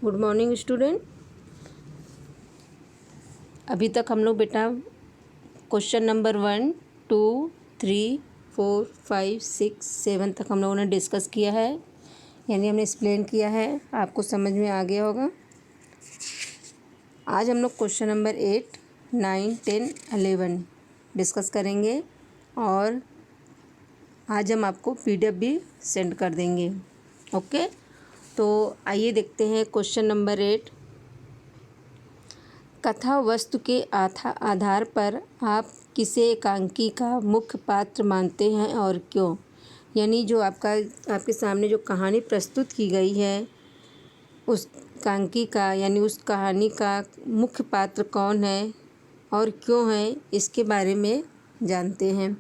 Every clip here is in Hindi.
Good morning student. अभी तक हम लोग बेटा क्वेश्चन नंबर 1, 2, 3, 4, 5, 6, 7 तक हम लोगों ने डिस्कस किया है, यानी हमने एक्सप्लेन किया है। आपको समझ में आ गया होगा। आज हम लोग क्वेश्चन नंबर 8, 9, 10, 11 डिस्कस करेंगे और आज हम आपको PDF भी सेंड कर देंगे। ओके, तो आइए देखते हैं क्वेश्चन नंबर 8। कथा वस्तु के आधार पर आप किसे एकांकी का मुख्य पात्र मानते हैं और क्यों? यानी जो आपके सामने जो कहानी प्रस्तुत की गई है उस एकांकी का यानी उस कहानी का मुख्य पात्र कौन है और क्यों है, इसके बारे में जानते हैं।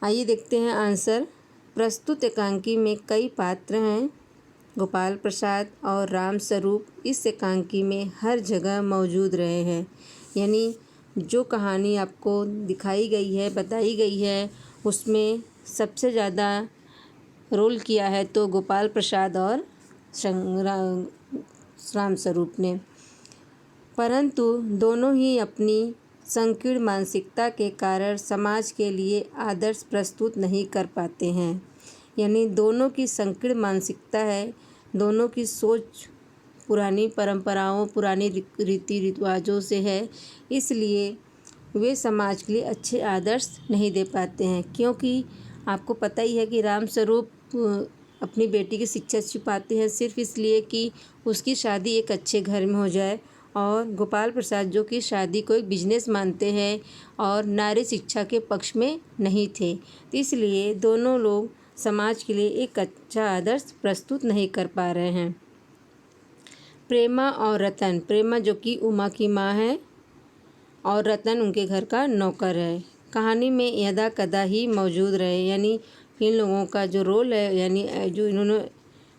आइए देखते हैं आंसर। प्रस्तुत एकांकी में कई पात्र हैं। गोपाल प्रसाद और राम स्वरूप इस एकांकी में हर जगह मौजूद रहे हैं। यानी जो कहानी आपको दिखाई गई है, बताई गई है, उसमें सबसे ज़्यादा रोल किया है तो गोपाल प्रसाद और राम स्वरूप ने। परंतु दोनों ही अपनी संकीर्ण मानसिकता के कारण समाज के लिए आदर्श प्रस्तुत नहीं कर पाते हैं। यानी दोनों की संकीर्ण मानसिकता है, दोनों की सोच पुरानी परंपराओं, पुरानी रीति रिवाजों से है, इसलिए वे समाज के लिए अच्छे आदर्श नहीं दे पाते हैं। क्योंकि आपको पता ही है कि राम स्वरूप अपनी बेटी की शिक्षा छिपाते हैं सिर्फ इसलिए कि उसकी शादी एक अच्छे घर में हो जाए, और गोपाल प्रसाद जो कि शादी को एक बिजनेस मानते हैं और नारी शिक्षा के पक्ष में नहीं थे, तो इसलिए दोनों लोग समाज के लिए एक अच्छा आदर्श प्रस्तुत नहीं कर पा रहे हैं। प्रेमा और रतन, प्रेमा जो कि उमा की माँ है और रतन उनके घर का नौकर है, कहानी में यदा कदा ही मौजूद रहे। यानी इन लोगों का जो रोल है, यानी जो इन्होंने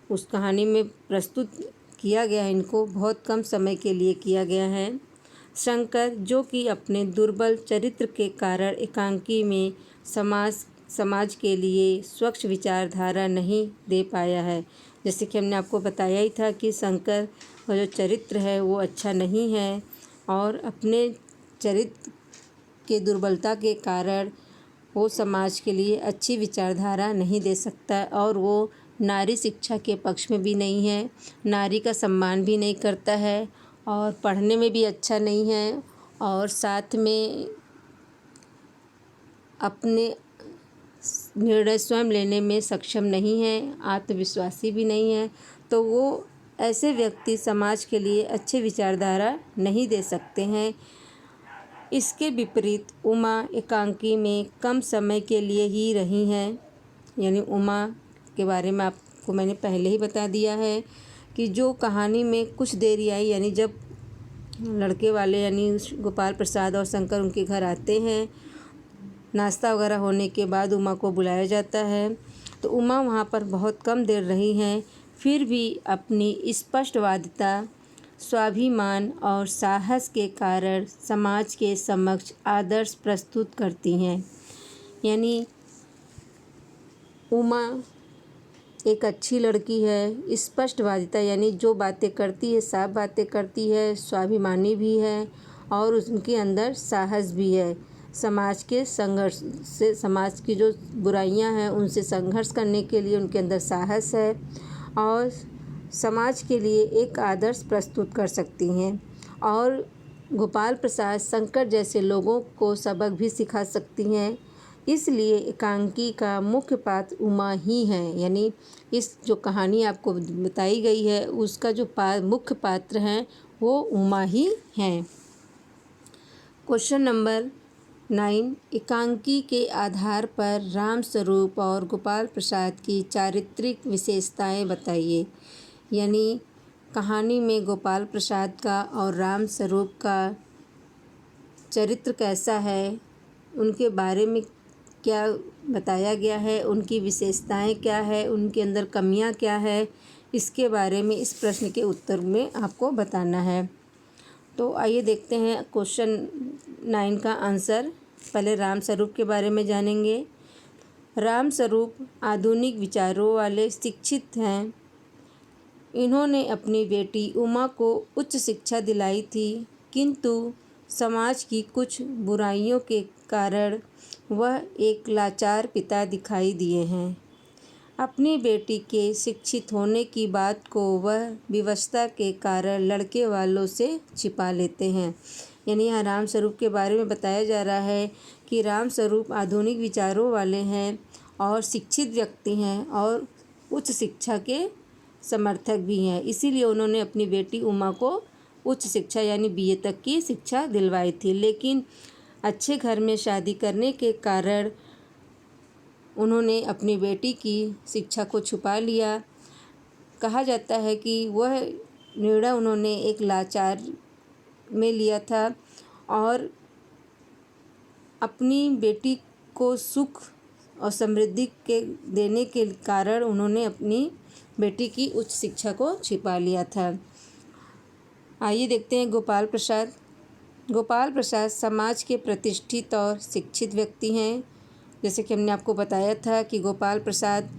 उस कहानी में प्रस्तुत किया गया है, इनको बहुत कम समय के लिए किया गया है। शंकर जो कि अपने दुर्बल चरित्र के कारण एकांकी में समाज के लिए स्वच्छ विचारधारा नहीं दे पाया है। जैसे कि हमने आपको बताया ही था कि शंकर का जो चरित्र है वो अच्छा नहीं है और अपने चरित्र के दुर्बलता के कारण वो समाज के लिए अच्छी विचारधारा नहीं दे सकता और वो नारी शिक्षा के पक्ष में भी नहीं है, नारी का सम्मान भी नहीं करता है और पढ़ने में भी अच्छा नहीं है और साथ में अपने निर्णय स्वयं लेने में सक्षम नहीं है, आत्मविश्वासी भी नहीं है। तो वो ऐसे व्यक्ति समाज के लिए अच्छे विचारधारा नहीं दे सकते हैं। इसके विपरीत उमा एकांकी में कम समय के लिए ही रही हैं। यानी उमा के बारे में आपको मैंने पहले ही बता दिया है कि जो कहानी में कुछ देर ही आई, यानी जब लड़के वाले यानी गोपाल प्रसाद और शंकर उनके घर आते हैं, नाश्ता वगैरह होने के बाद उमा को बुलाया जाता है, तो उमा वहाँ पर बहुत कम देर रही हैं, फिर भी अपनी स्पष्टवादिता, स्वाभिमान और साहस के कारण समाज के समक्ष आदर्श प्रस्तुत करती हैं। यानी उमा एक अच्छी लड़की है, स्पष्टवादिता यानी जो बातें करती है साफ बातें करती है, स्वाभिमानी भी है और उनके अंदर साहस भी है। समाज के संघर्ष से, समाज की जो बुराइयां हैं उनसे संघर्ष करने के लिए उनके अंदर साहस है और समाज के लिए एक आदर्श प्रस्तुत कर सकती हैं। और गोपाल प्रसाद शंकर जैसे लोगों को सबक भी सिखा सकती हैं। इसलिए एकांकी का मुख्य पात्र उमा ही है। यानी इस जो कहानी आपको बताई गई है उसका जो मुख्य पात्र हैं वो उमा ही हैं। क्वेश्चन नंबर 9, एकांकी के आधार पर राम स्वरूप और गोपाल प्रसाद की चारित्रिक विशेषताएं बताइए। यानी कहानी में गोपाल प्रसाद का और राम स्वरूप का चरित्र कैसा है, उनके बारे में क्या बताया गया है, उनकी विशेषताएं क्या है, उनके अंदर कमियां क्या है, इसके बारे में इस प्रश्न के उत्तर में आपको बताना है। तो आइए देखते हैं क्वेश्चन 9 का आंसर। पहले राम स्वरूप के बारे में जानेंगे। राम स्वरूप आधुनिक विचारों वाले शिक्षित हैं। इन्होंने अपनी बेटी उमा को उच्च शिक्षा दिलाई थी, किंतु समाज की कुछ बुराइयों के कारण वह एक लाचार पिता दिखाई दिए हैं। अपनी बेटी के शिक्षित होने की बात को वह विवशता के कारण लड़के वालों से छिपा लेते हैं। यानी यहाँ राम स्वरूप के बारे में बताया जा रहा है कि राम स्वरूप आधुनिक विचारों वाले हैं और शिक्षित व्यक्ति हैं और उच्च शिक्षा के समर्थक भी हैं। इसीलिए उन्होंने अपनी बेटी उमा को उच्च शिक्षा यानी बीए तक की शिक्षा दिलवाई थी, लेकिन अच्छे घर में शादी करने के कारण उन्होंने अपनी बेटी की शिक्षा को छुपा लिया। कहा जाता है कि वह निर्णय उन्होंने एक लाचार में लिया था और अपनी बेटी को सुख और समृद्धि के देने के कारण उन्होंने अपनी बेटी की उच्च शिक्षा को छिपा लिया था। आइए देखते हैं गोपाल प्रसाद। गोपाल प्रसाद समाज के प्रतिष्ठित और शिक्षित व्यक्ति हैं। जैसे कि हमने आपको बताया था कि गोपाल प्रसाद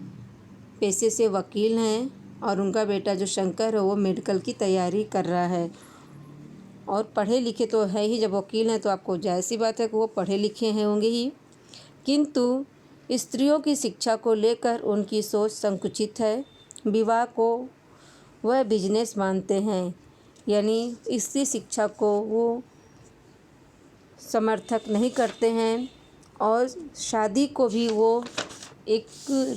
पेशे से वकील हैं और उनका बेटा जो शंकर है वो मेडिकल की तैयारी कर रहा है और पढ़े लिखे तो है ही। जब वकील हैं तो आपको जाहिर सी बात है कि वो पढ़े लिखे हैं होंगे ही, किंतु स्त्रियों की शिक्षा को लेकर उनकी सोच संकुचित है। विवाह को वह बिजनेस मानते हैं, यानी स्त्री शिक्षा को वो समर्थक नहीं करते हैं और शादी को भी वो एक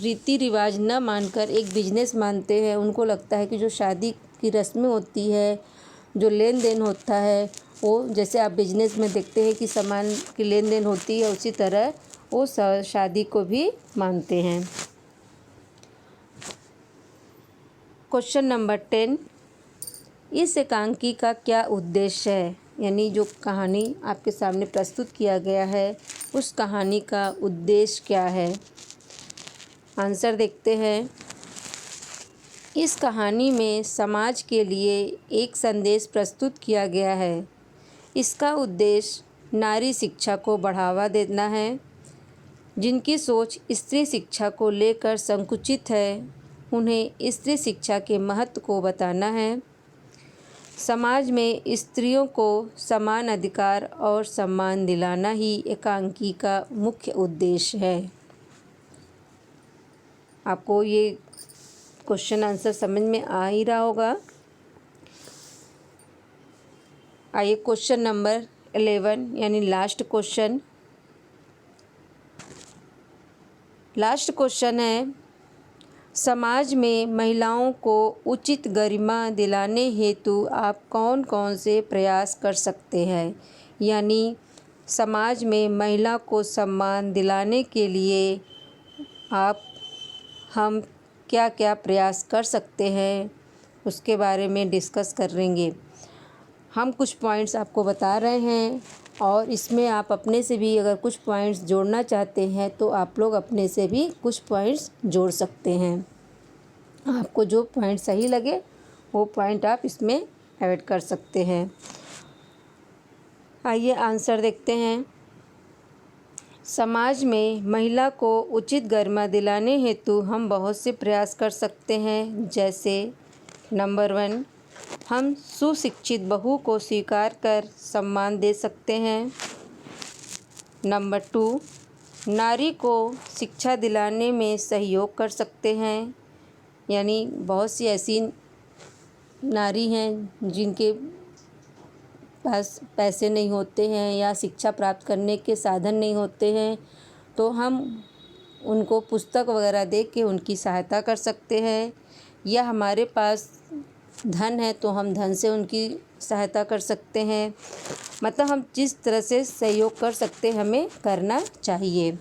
रीति रिवाज न मानकर एक बिजनेस मानते हैं। उनको लगता है कि जो शादी की रस्में होती है, जो लेन देन होता है, वो जैसे आप बिजनेस में देखते हैं कि सामान की लेन देन होती है, उसी तरह वो शादी को भी मानते हैं। क्वेश्चन नंबर 10, इस एकांकी का क्या उद्देश्य है? यानी जो कहानी आपके सामने प्रस्तुत किया गया है उस कहानी का उद्देश्य क्या है? आंसर देखते हैं। इस कहानी में समाज के लिए एक संदेश प्रस्तुत किया गया है। इसका उद्देश्य नारी शिक्षा को बढ़ावा देना है। जिनकी सोच स्त्री शिक्षा को लेकर संकुचित है, उन्हें स्त्री शिक्षा के महत्व को बताना है। समाज में स्त्रियों को समान अधिकार और सम्मान दिलाना ही एकांकी का मुख्य उद्देश्य है। आपको ये क्वेश्चन आंसर समझ में आ ही रहा होगा। आइए क्वेश्चन नंबर 11 यानी लास्ट क्वेश्चन। लास्ट क्वेश्चन है, समाज में महिलाओं को उचित गरिमा दिलाने हेतु आप कौन कौन से प्रयास कर सकते हैं? यानी समाज में महिला को सम्मान दिलाने के लिए हम क्या क्या प्रयास कर सकते हैं उसके बारे में डिस्कस करेंगे। हम कुछ पॉइंट्स आपको बता रहे हैं और इसमें आप अपने से भी अगर कुछ पॉइंट्स जोड़ना चाहते हैं तो आप लोग अपने से भी कुछ पॉइंट्स जोड़ सकते हैं। आपको जो पॉइंट सही लगे वो पॉइंट आप इसमें ऐड कर सकते हैं। आइए आंसर देखते हैं। समाज में महिला को उचित गरिमा दिलाने हेतु हम बहुत से प्रयास कर सकते हैं। जैसे नंबर 1, हम सुशिक्षित बहू को स्वीकार कर सम्मान दे सकते हैं। नंबर 2, नारी को शिक्षा दिलाने में सहयोग कर सकते हैं। यानी बहुत सी ऐसी नारी हैं जिनके पास पैसे नहीं होते हैं या शिक्षा प्राप्त करने के साधन नहीं होते हैं, तो हम उनको पुस्तक वगैरह दे के उनकी सहायता कर सकते हैं। या हमारे पास धन है तो हम धन से उनकी सहायता कर सकते हैं। मतलब हम जिस तरह से सहयोग कर सकते हैं हमें करना चाहिए।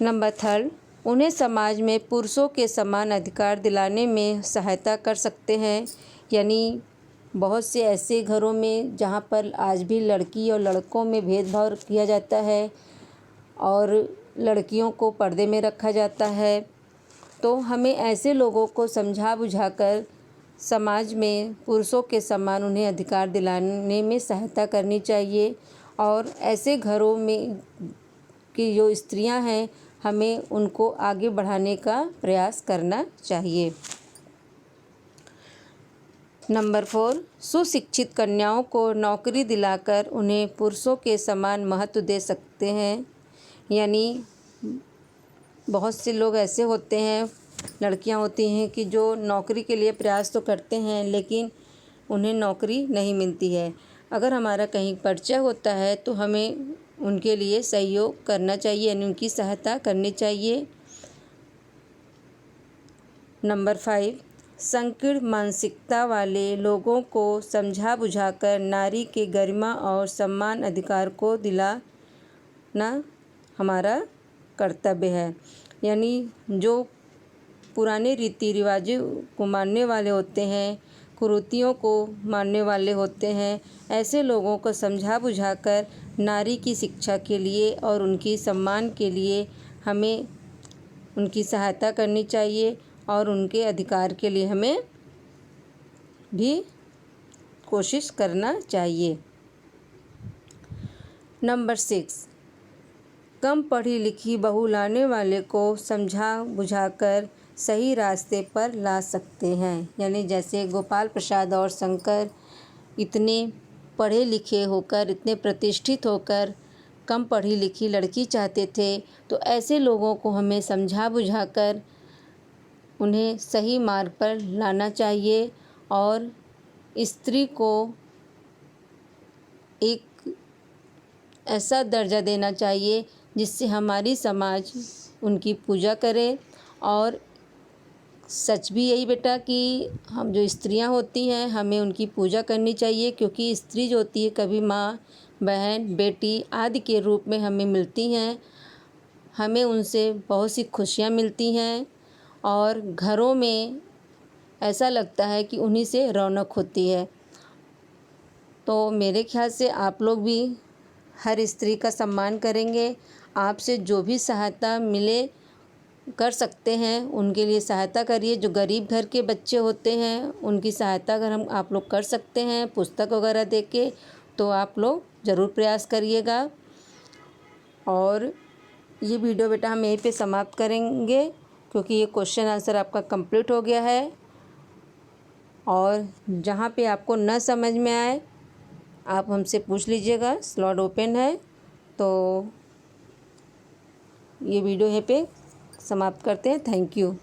नंबर 3, उन्हें समाज में पुरुषों के समान अधिकार दिलाने में सहायता कर सकते हैं। यानी बहुत से ऐसे घरों में जहाँ पर आज भी लड़की और लड़कों में भेदभाव किया जाता है और लड़कियों को पर्दे में रखा जाता है, तो हमें ऐसे लोगों को समझा बुझाकर समाज में पुरुषों के समान उन्हें अधिकार दिलाने में सहायता करनी चाहिए। और ऐसे घरों में की जो स्त्रियां हैं हमें उनको आगे बढ़ाने का प्रयास करना चाहिए। नंबर 4, सुशिक्षित कन्याओं को नौकरी दिलाकर उन्हें पुरुषों के समान महत्व दे सकते हैं। यानी बहुत से लोग ऐसे होते हैं, लड़कियां होती हैं कि जो नौकरी के लिए प्रयास तो करते हैं लेकिन उन्हें नौकरी नहीं मिलती है। अगर हमारा कहीं परिचय होता है तो हमें उनके लिए सहयोग करना चाहिए, यानी उनकी सहायता करनी चाहिए। नंबर 5, संकीर्ण मानसिकता वाले लोगों को समझा बुझाकर नारी के गरिमा और सम्मान अधिकार को दिलाना हमारा कर्तव्य है। यानी जो पुराने रीति रिवाजों को मानने वाले होते हैं, कुरीतियों को मानने वाले होते हैं, ऐसे लोगों को समझा बुझाकर नारी की शिक्षा के लिए और उनकी सम्मान के लिए हमें उनकी सहायता करनी चाहिए और उनके अधिकार के लिए हमें भी कोशिश करना चाहिए। नंबर 6, कम पढ़ी लिखी बहू लाने वाले को समझा बुझाकर सही रास्ते पर ला सकते हैं। यानी जैसे गोपाल प्रसाद और शंकर इतने पढ़े लिखे होकर, इतने प्रतिष्ठित होकर कम पढ़ी लिखी लड़की चाहते थे, तो ऐसे लोगों को हमें समझा बुझाकर उन्हें सही मार्ग पर लाना चाहिए और स्त्री को एक ऐसा दर्जा देना चाहिए जिससे हमारी समाज उनकी पूजा करे। और सच भी यही बेटा कि हम जो स्त्रियां होती हैं हमें उनकी पूजा करनी चाहिए, क्योंकि स्त्री जो होती है कभी माँ, बहन, बेटी आदि के रूप में हमें मिलती हैं। हमें उनसे बहुत सी खुशियां मिलती हैं और घरों में ऐसा लगता है कि उन्हीं से रौनक होती है। तो मेरे ख्याल से आप लोग भी हर स्त्री का सम्मान करेंगे। आपसे जो भी सहायता मिले कर सकते हैं उनके लिए सहायता करिए। जो गरीब घर के बच्चे होते हैं उनकी सहायता अगर आप लोग कर सकते हैं पुस्तक वगैरह दे के, तो आप लोग ज़रूर प्रयास करिएगा। और ये वीडियो बेटा हम यहीं पे समाप्त करेंगे, क्योंकि ये क्वेश्चन आंसर आपका कंप्लीट हो गया है। और जहाँ पे आपको न समझ में आए आप हमसे पूछ लीजिएगा, स्लॉट ओपन है। तो ये वीडियो यहीं पे समाप्त करते हैं। Thank you.